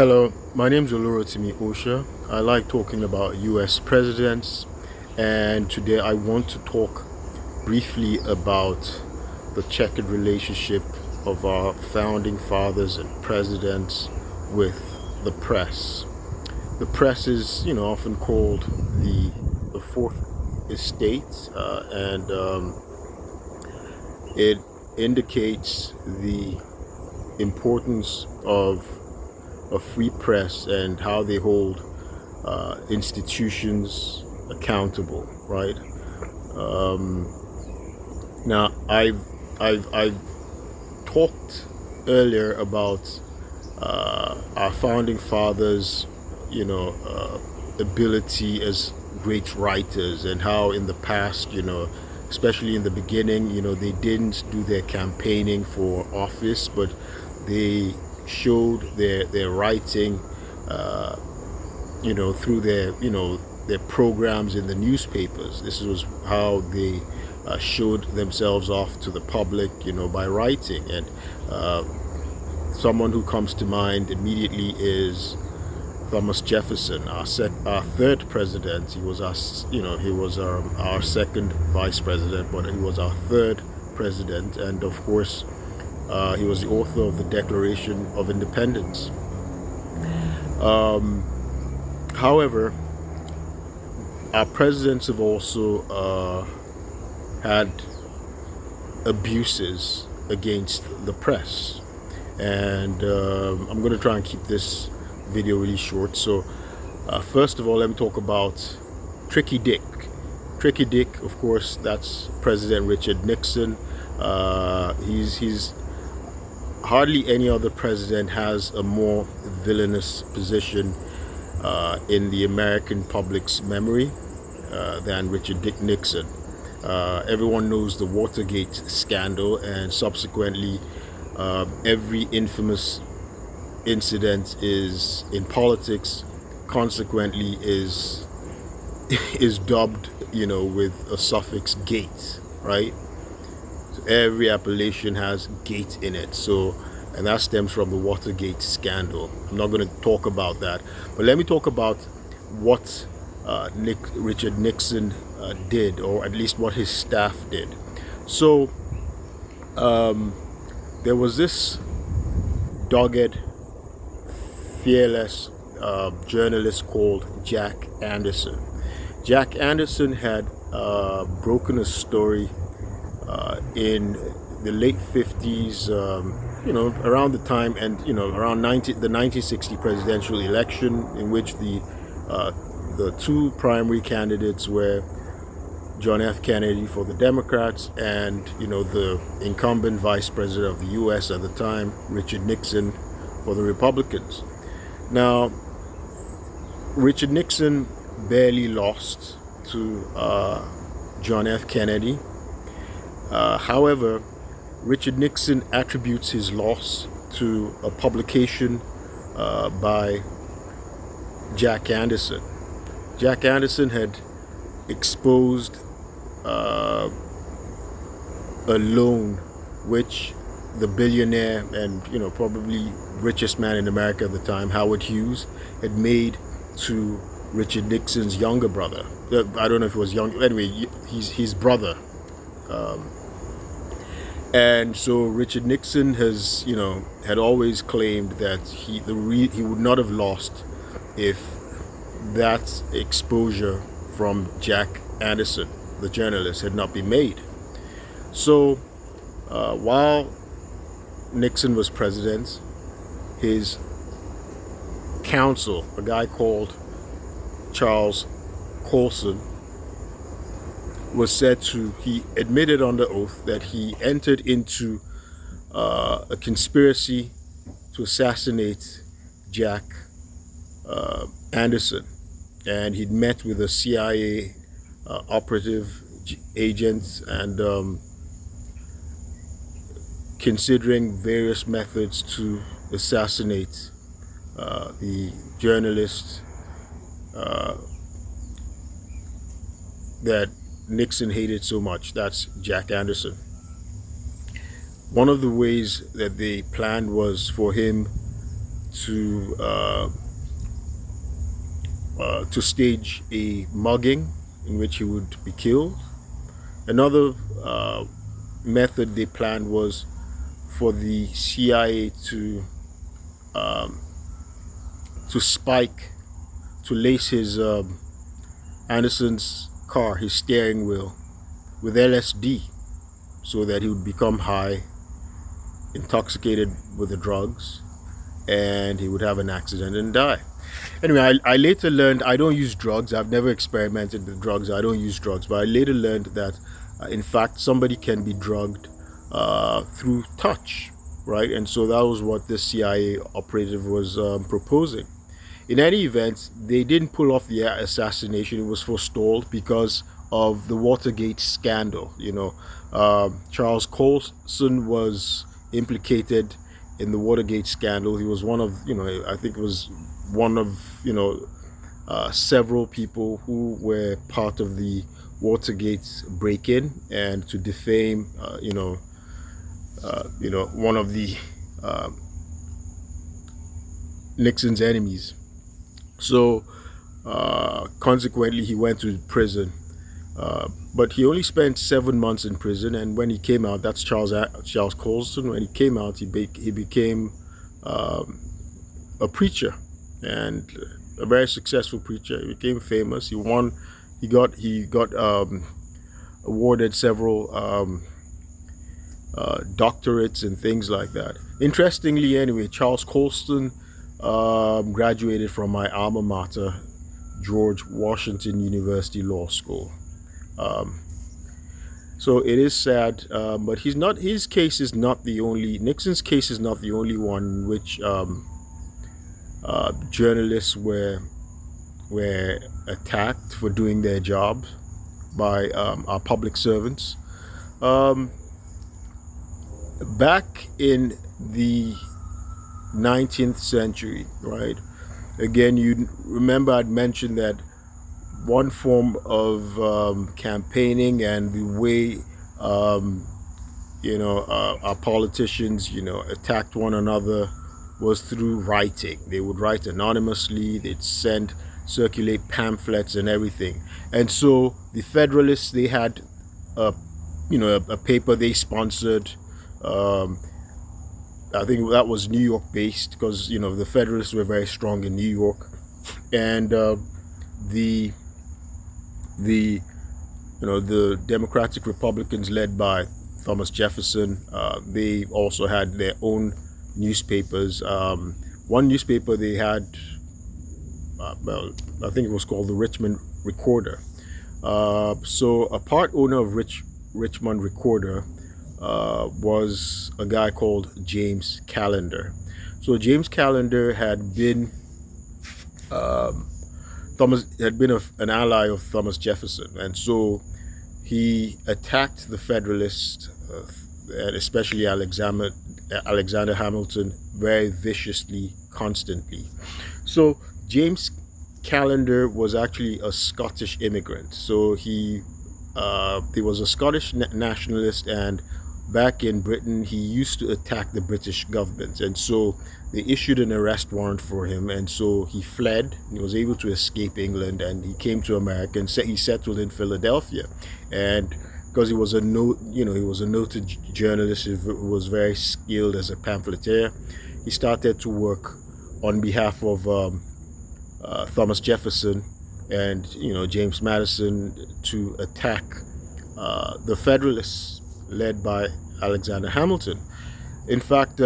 Hello, my name's Osha. I like talking about US presidents, and today I want to talk briefly about the checkered relationship of our founding fathers and presidents with the press. The press is, often called the fourth estate, and it indicates the importance of a free press and how they hold institutions accountable, right? Um, Now, I've talked earlier about our founding fathers, ability as great writers, and how in the past, especially in the beginning, they didn't do their campaigning for office, but they showed their writing, through their programs in the newspapers. This was how they showed themselves off to the public, by writing. And someone who comes to mind immediately is Thomas Jefferson, our third president. He was our second vice president, but he was our third president. And of course, he was the author of the Declaration of Independence. However, our presidents have also had abuses against the press. And I'm going to try and keep this video really short. So first of all, let me talk about Tricky Dick. Tricky Dick, of course, that's President Richard Nixon. He's hardly any other president has a more villainous position in the American public's memory than Richard Dick Nixon. Everyone knows the Watergate scandal, and subsequently every infamous incident is in politics consequently is dubbed with a suffix gate, right? So every appellation has gate in it. So, and that stems from the Watergate scandal. I'm not going to talk about that, but let me talk about what Richard Nixon did, or at least what his staff did. So there was this dogged, fearless journalist called Jack Anderson. Jack Anderson had broken a story in the late 50s, around the time, and around the 1960 presidential election, in which the two primary candidates were John F. Kennedy for the Democrats and the incumbent vice president of the U.S. at the time, Richard Nixon, for the Republicans. Now, Richard Nixon barely lost to John F. Kennedy. However, Richard Nixon attributes his loss to a publication by Jack Anderson. Jack Anderson had exposed a loan which the billionaire and probably richest man in America at the time, Howard Hughes, had made to Richard Nixon's younger brother. I don't know if it was young. Anyway, he's his brother. And so Richard Nixon has, had always claimed that he would not have lost if that exposure from Jack Anderson, the journalist, had not been made. So while Nixon was president, his counsel, a guy called Charles Colson, he admitted under oath that he entered into a conspiracy to assassinate Jack Anderson, and he'd met with a CIA operative agent, and considering various methods to assassinate the journalist that Nixon hated so much. That's Jack Anderson. One of the ways that they planned was for him to stage a mugging in which he would be killed. Another method they planned was for the CIA to spike, to lace his Anderson's car, his steering wheel, with LSD, so that he would become high, intoxicated with the drugs, and he would have an accident and die. Anyway, I later learned, I don't use drugs. I've never experimented with drugs. I don't use drugs. But I later learned that, in fact, somebody can be drugged through touch, right? And so that was what this CIA operative was proposing. In any event, they didn't pull off the assassination. It was forestalled because of the Watergate scandal. Charles Colson was implicated in the Watergate scandal. He was one of, I think it was one of, several people who were part of the Watergate break-in and to defame, one of the Nixon's enemies. So consequently, he went to prison. But he only spent 7 months in prison, and when he came out, that's Charles Colson. When he came out, he became a preacher, and a very successful preacher. He became famous. He won. He got awarded several doctorates and things like that. Interestingly, anyway, Charles Colson graduated from my alma mater, George Washington University Law School. So it is sad, but his case is not the only, Nixon's case is not the only one in which journalists were attacked for doing their job by our public servants. Back in the 19th century, right? Again, you remember I'd mentioned that one form of campaigning and the way our politicians attacked one another was through writing. They would write anonymously. They'd circulate pamphlets and everything. And so the Federalists, they had a paper they sponsored. I think that was New York based, because the Federalists were very strong in New York, and the Democratic Republicans led by Thomas Jefferson, they also had their own newspapers. One newspaper they had, I think it was called the Richmond Recorder. So a part owner of Richmond Recorder was a guy called James Callender. So James Callender had been an ally of Thomas Jefferson, and so he attacked the Federalists, and especially Alexander Hamilton, very viciously, constantly. So James Callender was actually a Scottish immigrant. So he was a Scottish nationalist, and back in Britain, he used to attack the British government, and so they issued an arrest warrant for him, and so he fled. He was able to escape England, and he came to America, and he settled in Philadelphia. And because he was a noted journalist, he was very skilled as a pamphleteer, he started to work on behalf of Thomas Jefferson and James Madison to attack the Federalists led by Alexander Hamilton. In fact,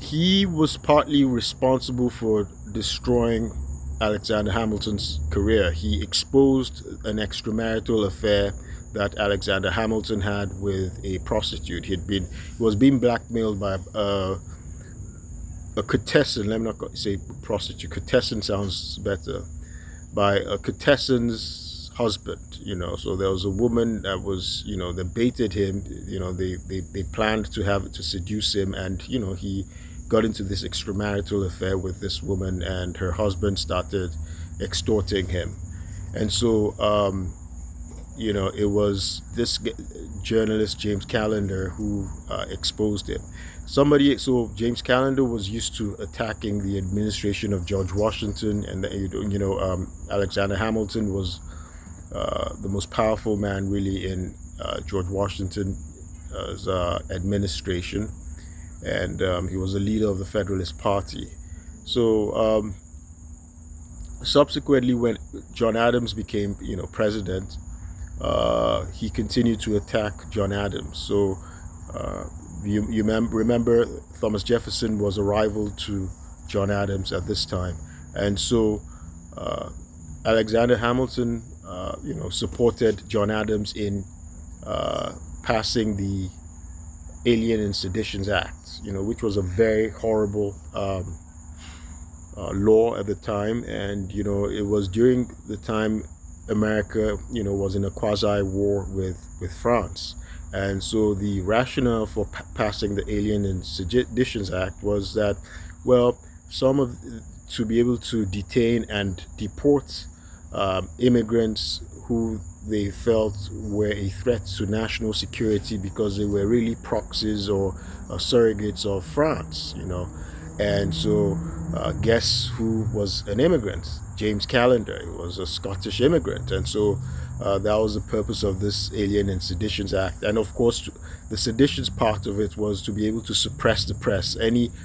he was partly responsible for destroying Alexander Hamilton's career. He exposed an extramarital affair that Alexander Hamilton had with a prostitute. He was being blackmailed by a courtesan. Let me not say prostitute. Courtesan sounds better. By a courtesan's husband. So there was a woman that was, they baited him. They planned to seduce him, and he got into this extramarital affair with this woman, and her husband started extorting him. And so it was this journalist James Callender who exposed him. So James Callender was used to attacking the administration of George Washington, and Alexander Hamilton was the most powerful man really in George Washington's administration, and he was a leader of the Federalist Party. So subsequently, when John Adams became, president, he continued to attack John Adams. So you remember Thomas Jefferson was a rival to John Adams at this time, and so Alexander Hamilton, supported John Adams in passing the Alien and Seditions Act, which was a very horrible law at the time. And it was during the time America was in a quasi war with France, and so the rationale for passing the Alien and Seditions Act was that, well, to be able to detain and deport immigrants who they felt were a threat to national security because they were really proxies or surrogates of France, And so guess who was an immigrant? James Callender. He was a Scottish immigrant. And so that was the purpose of this Alien and Seditions Act. And of course, the seditions part of it was to be able to suppress the press.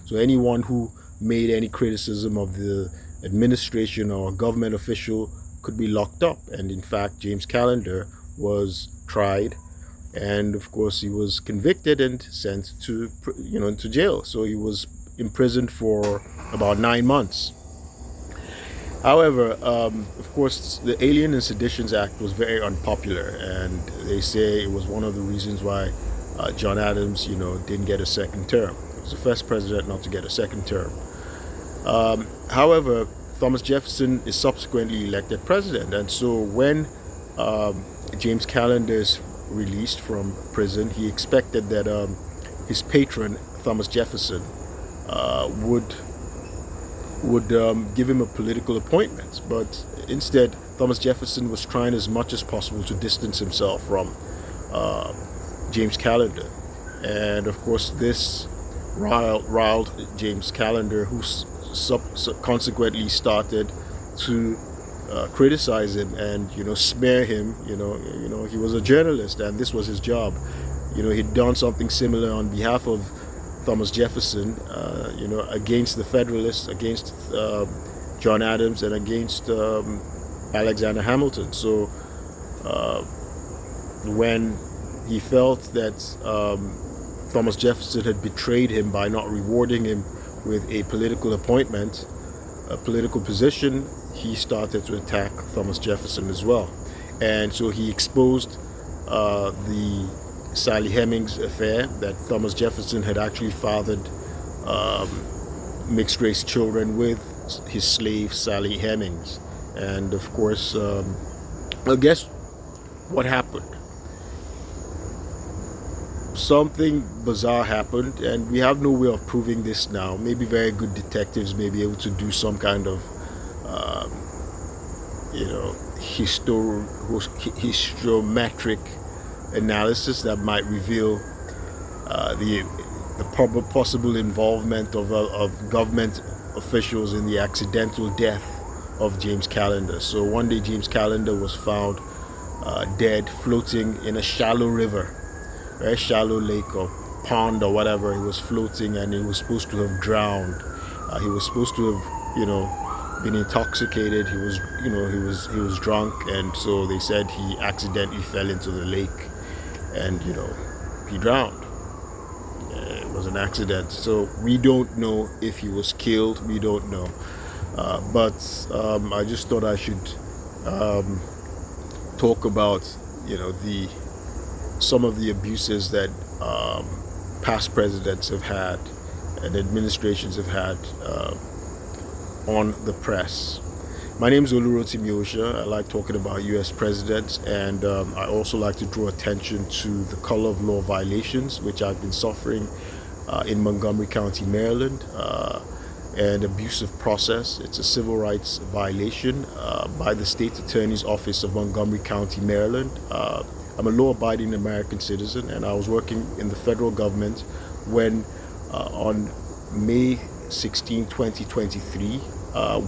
So anyone who made any criticism of the administration or government official could be locked up. And in fact, James Callender was tried, and of course he was convicted and sent to jail. So he was imprisoned for about 9 months. However, of course, the Alien and Seditions Act was very unpopular, and they say it was one of the reasons why John Adams, didn't get a second term. He was the first president not to get a second term. However, Thomas Jefferson is subsequently elected president, and so when James Callender is released from prison, he expected that his patron, Thomas Jefferson, would give him a political appointment. But instead, Thomas Jefferson was trying as much as possible to distance himself from James Callender. And of course, this riled James Callender, who consequently started to criticize him and smear him. He was a journalist, and this was his job. He'd done something similar on behalf of Thomas Jefferson, against the Federalists, against John Adams, and against Alexander Hamilton. So when he felt that Thomas Jefferson had betrayed him by not rewarding him with a political appointment, a political position, he started to attack Thomas Jefferson as well. And so he exposed the Sally Hemings affair, that Thomas Jefferson had actually fathered mixed race children with his slave Sally Hemings. And of course, guess what happened? Something bizarre happened, and we have no way of proving this now. Maybe very good detectives may be able to do some kind of histometric analysis that might reveal the possible involvement of government officials in the accidental death of James Callender. So one day James Callender was found dead, floating in a shallow river, very shallow lake or pond or whatever. He was floating, and he was supposed to have drowned. He was supposed to have been intoxicated. He was drunk, and so they said he accidentally fell into the lake, and he drowned. It was an accident. So we don't know if he was killed. We don't know. But I just thought I should talk about some of the abuses that past presidents have had and administrations have had on the press. My name is Olurotimi Osha. I like talking about U.S. presidents, and I also like to draw attention to the color of law violations which I've been suffering in Montgomery County, Maryland. and abusive process. It's a civil rights violation by the State Attorney's Office of Montgomery County, Maryland. I'm a law-abiding American citizen, and I was working in the federal government when on May 16, 2023,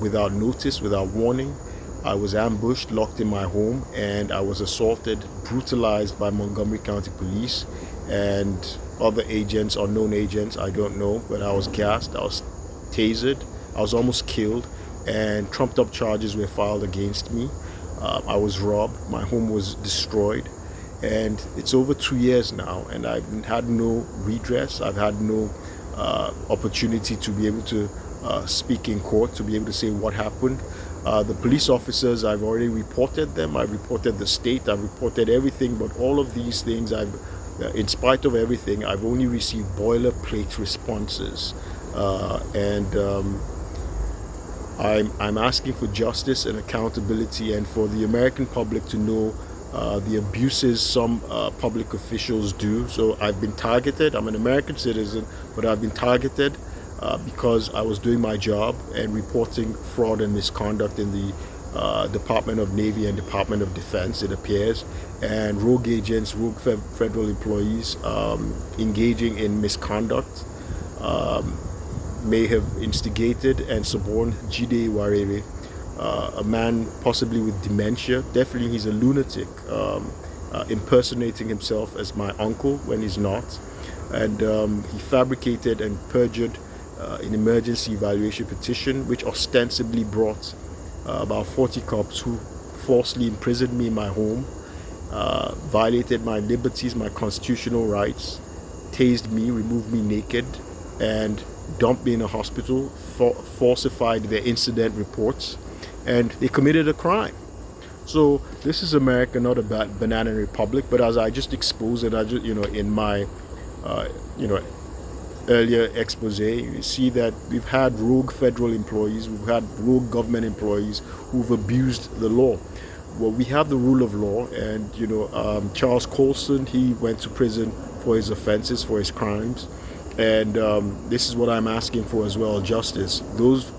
without notice, without warning, I was ambushed, locked in my home, and I was assaulted, brutalized by Montgomery County Police and other agents, unknown agents, I don't know, but I was gassed, I was tasered, I was almost killed, and trumped up charges were filed against me. I was robbed, my home was destroyed, and it's over 2 years now, and I've had no redress, I've had no opportunity to be able to speak in court, to be able to say what happened. The police officers, I've already reported them, I've reported the state, I've reported everything, but all of these things, in spite of everything, I've only received boilerplate responses. I'm asking for justice and accountability, and for the American public to know the abuses some public officials do. So I've been targeted. I'm an American citizen, but I've been targeted because I was doing my job and reporting fraud and misconduct in the Department of Navy and Department of Defense, it appears, and rogue agents, rogue federal employees engaging in misconduct may have instigated and suborned Jide Warere, a man possibly with dementia. Definitely he's a lunatic, impersonating himself as my uncle when he's not. And he fabricated and perjured an emergency evaluation petition, which ostensibly brought about 40 cops who falsely imprisoned me in my home, violated my liberties, my constitutional rights, tased me, removed me naked, and dumped me in a hospital, falsified their incident reports, and they committed a crime. So this is America, not a banana republic. But as I just exposed, and I just, in my earlier expose, you see that we've had rogue federal employees, we've had rogue government employees who've abused the law. Well, we have the rule of law, and Charles Colson, he went to prison for his offenses, for his crimes, and this is what I'm asking for as well: justice. Those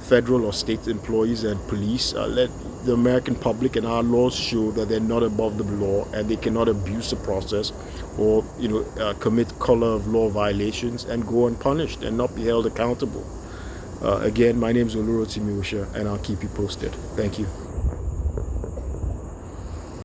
federal or state employees and police, let the American public and our laws show that they're not above the law and they cannot abuse the process or commit color of law violations and go unpunished and not be held accountable. Again, my name is Osha, and I'll keep you posted. Thank you.